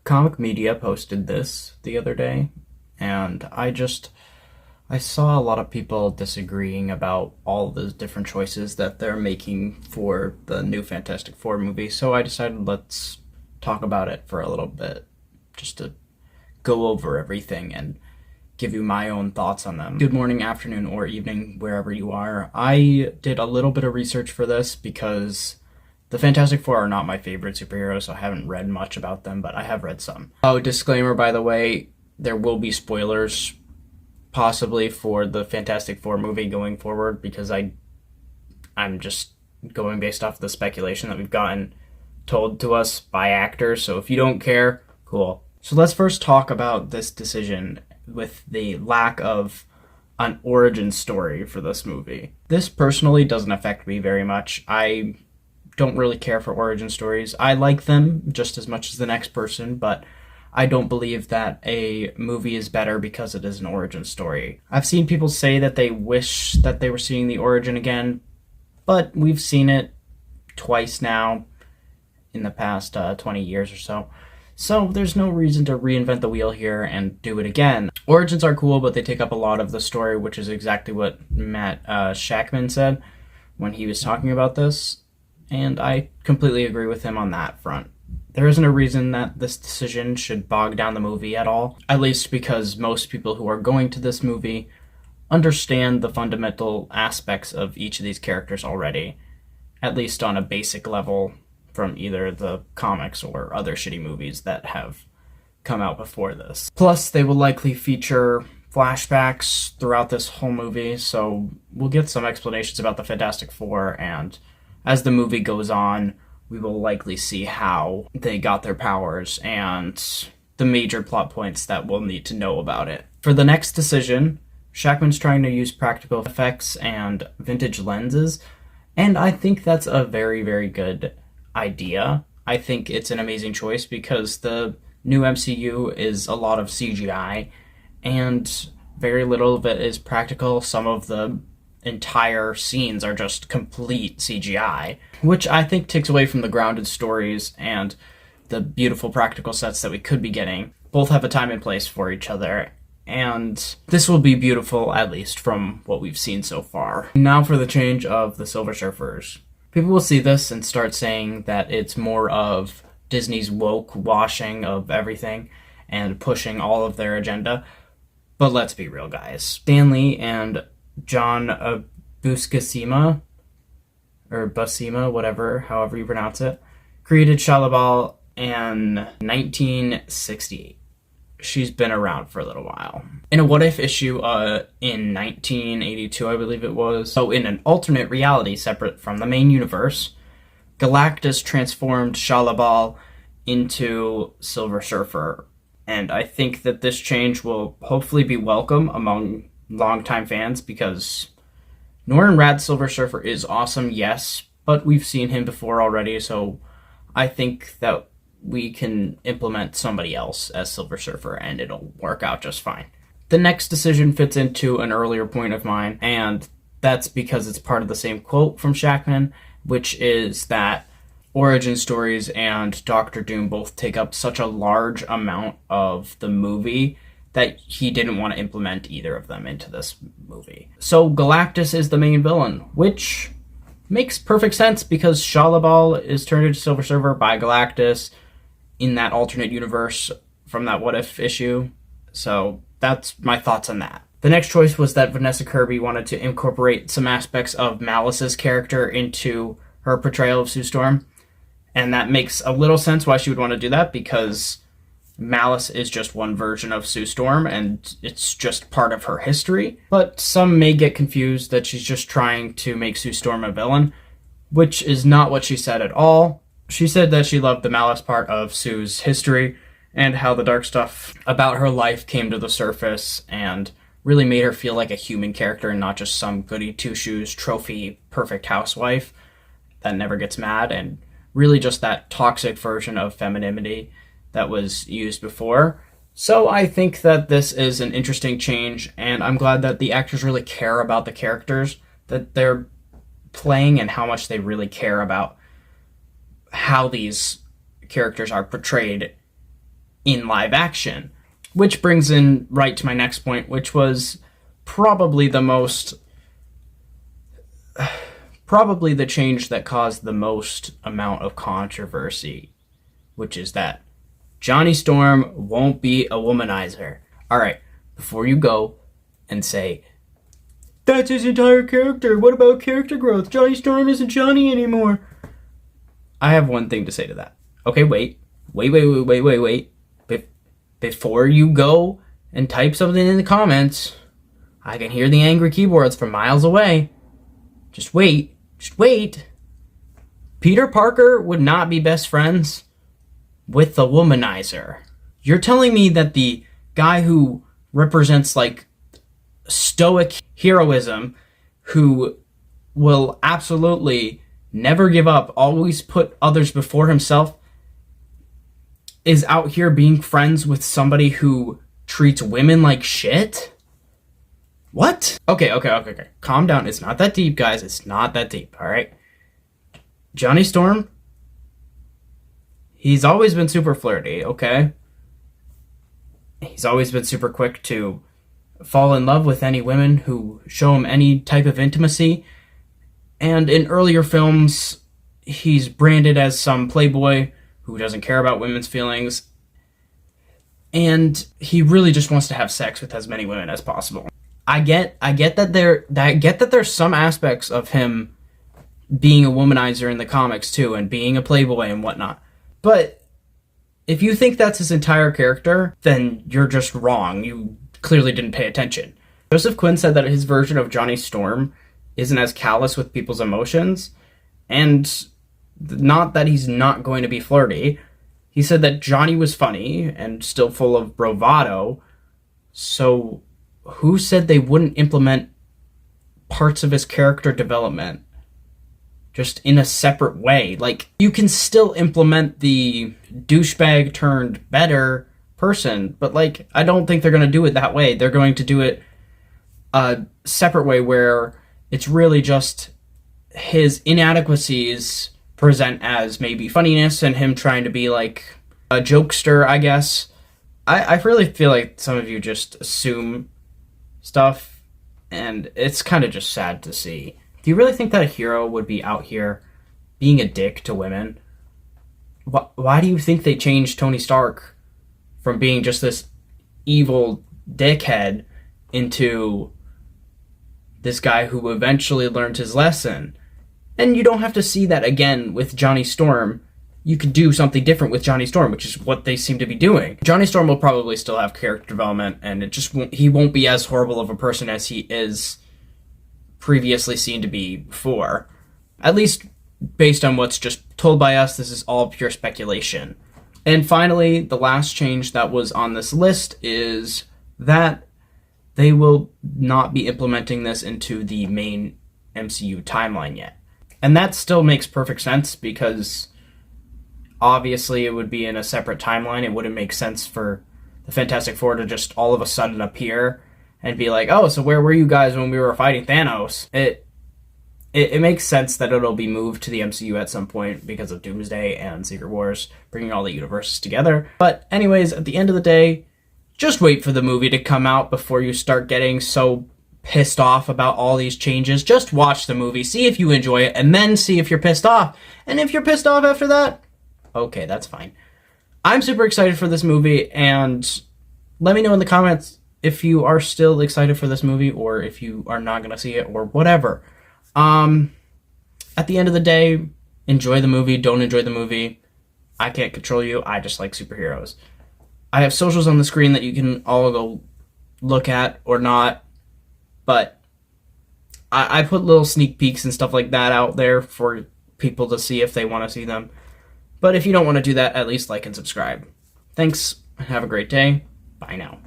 Comic Media posted this the other day, and I saw a lot of people disagreeing about all the different choices that they're making for the new Fantastic Four movie, so I decided let's talk about it for a little bit, just to go over everything and give you my own thoughts on them. Good morning, afternoon, or evening, wherever you are. I did a little bit of research for this because the Fantastic Four are not my favorite superheroes, so I haven't read much about them, but I have read some. Oh, disclaimer, by the way, there will be spoilers possibly for the Fantastic Four movie going forward because I'm just going based off the speculation that we've gotten told to us by actors, so if you don't care, cool. So let's first talk about this decision with the lack of an origin story for this movie. This personally doesn't affect me very much. I don't really care for origin stories. I like them just as much as the next person, but I don't believe that a movie is better because it is an origin story. I've seen people say that they wish that they were seeing the origin again, but we've seen it twice now in the past 20 years or so. So there's no reason to reinvent the wheel here and do it again. Origins are cool, but they take up a lot of the story, which is exactly what Matt Shakman said when he was talking about this, and I completely agree with him on that front. There isn't a reason that this decision should bog down the movie at all, at least because most people who are going to this movie understand the fundamental aspects of each of these characters already, at least on a basic level from either the comics or other shitty movies that have come out before this. Plus, they will likely feature flashbacks throughout this whole movie, so we'll get some explanations about the Fantastic Four, and as the movie goes on, we will likely see how they got their powers and the major plot points that we'll need to know about it. For the next decision, Shakman's trying to use practical effects and vintage lenses, and I think that's a very, very good idea. I think it's an amazing choice because the new MCU is a lot of CGI and very little of it is practical. Some of the entire scenes are just complete CGI, which I think takes away from the grounded stories and the beautiful practical sets that we could be getting. Both have a time and place for each other, and this will be beautiful, at least from what we've seen so far. Now for the change of the Silver Surfers. People will see this and start saying that it's more of Disney's woke washing of everything and pushing all of their agenda. But let's be real, guys. Stan Lee and John Buscema, or Buscema, however you pronounce it, created Shalla in 1968. She's been around for a little while. In a What If issue in 1982, I believe it was, so in an alternate reality separate from the main universe, Galactus transformed Shalla into Silver Surfer. And I think that this change will hopefully be welcome among longtime fans because Norrin Radd Silver Surfer is awesome, yes, but we've seen him before already, so I think that we can implement somebody else as Silver Surfer and it'll work out just fine. The next decision fits into an earlier point of mine, and that's because it's part of the same quote from Shakman, which is that origin stories and Doctor Doom both take up such a large amount of the movie that he didn't want to implement either of them into this movie. So Galactus is the main villain, which makes perfect sense because Shalla is turned into Silver Surfer by Galactus in that alternate universe from that What If issue. So that's my thoughts on that. The next choice was that Vanessa Kirby wanted to incorporate some aspects of Malice's character into her portrayal of Sue Storm. And that makes a little sense why she would want to do that, because Malice is just one version of Sue Storm, and it's just part of her history. But some may get confused that she's just trying to make Sue Storm a villain, which is not what she said at all. She said that she loved the Malice part of Sue's history and how the dark stuff about her life came to the surface and really made her feel like a human character and not just some goody two-shoes trophy perfect housewife that never gets mad, and really just that toxic version of femininity that was used before. So I think that this is an interesting change, and I'm glad that the actors really care about the characters that they're playing and how much they really care about how these characters are portrayed in live action. Which brings in right to my next point, which was probably the change that caused the most amount of controversy, which is that Johnny Storm won't be a womanizer. Alright, before you go and say, that's his entire character, what about character growth? Johnny Storm isn't Johnny anymore. I have one thing to say to that. Okay, wait. Before you go and type something in the comments, I can hear the angry keyboards from miles away. Just wait. Peter Parker would not be best friends with the womanizer. You're telling me that the guy who represents, like, stoic heroism, who will absolutely never give up, always put others before himself, is out here being friends with somebody who treats women like shit? What? Okay. Calm down. It's not that deep, guys. It's not that deep, alright? Johnny Storm, he's always been super flirty, okay? He's always been super quick to fall in love with any women who show him any type of intimacy. And in earlier films, he's branded as some playboy who doesn't care about women's feelings. And he really just wants to have sex with as many women as possible. I get that there's some aspects of him being a womanizer in the comics too, and being a playboy and whatnot. But if you think that's his entire character, then you're just wrong. You clearly didn't pay attention. Joseph Quinn said that his version of Johnny Storm isn't as callous with people's emotions, and not that he's not going to be flirty. He said that Johnny was funny and still full of bravado, so who said they wouldn't implement parts of his character development just in a separate way? Like, you can still implement the douchebag turned better person, but, like, I don't think they're going to do it that way. They're going to do it a separate way where it's really just his inadequacies present as maybe funniness and him trying to be like a jokester, I guess. I really feel like some of you just assume stuff, and it's kind of just sad to see. Do you really think that a hero would be out here being a dick to women? Why do you think they changed Tony Stark from being just this evil dickhead into this guy who eventually learned his lesson? And you don't have to see that again with Johnny Storm. You could do something different with Johnny Storm, which is what they seem to be doing. Johnny Storm will probably still have character development, and he won't be as horrible of a person as he is previously seen to be before. At least based on what's just told by us, this is all pure speculation. And finally, the last change that was on this list is that they will not be implementing this into the main MCU timeline yet. And that still makes perfect sense, because obviously it would be in a separate timeline. It wouldn't make sense for the Fantastic Four to just all of a sudden appear and be like, oh, so where were you guys when we were fighting Thanos? It makes sense that it'll be moved to the MCU at some point because of Doomsday and Secret Wars, bringing all the universes together. But anyways, at the end of the day, just wait for the movie to come out before you start getting so pissed off about all these changes. Just watch the movie, see if you enjoy it, and then see if you're pissed off. And if you're pissed off after that, okay, that's fine. I'm super excited for this movie, and let me know in the comments if you are still excited for this movie, or if you are not going to see it, or whatever. At the end of the day, enjoy the movie, don't enjoy the movie. I can't control you, I just like superheroes. I have socials on the screen that you can all go look at, or not, but I put little sneak peeks and stuff like that out there for people to see if they want to see them. But if you don't want to do that, at least like and subscribe. Thanks, and have a great day. Bye now.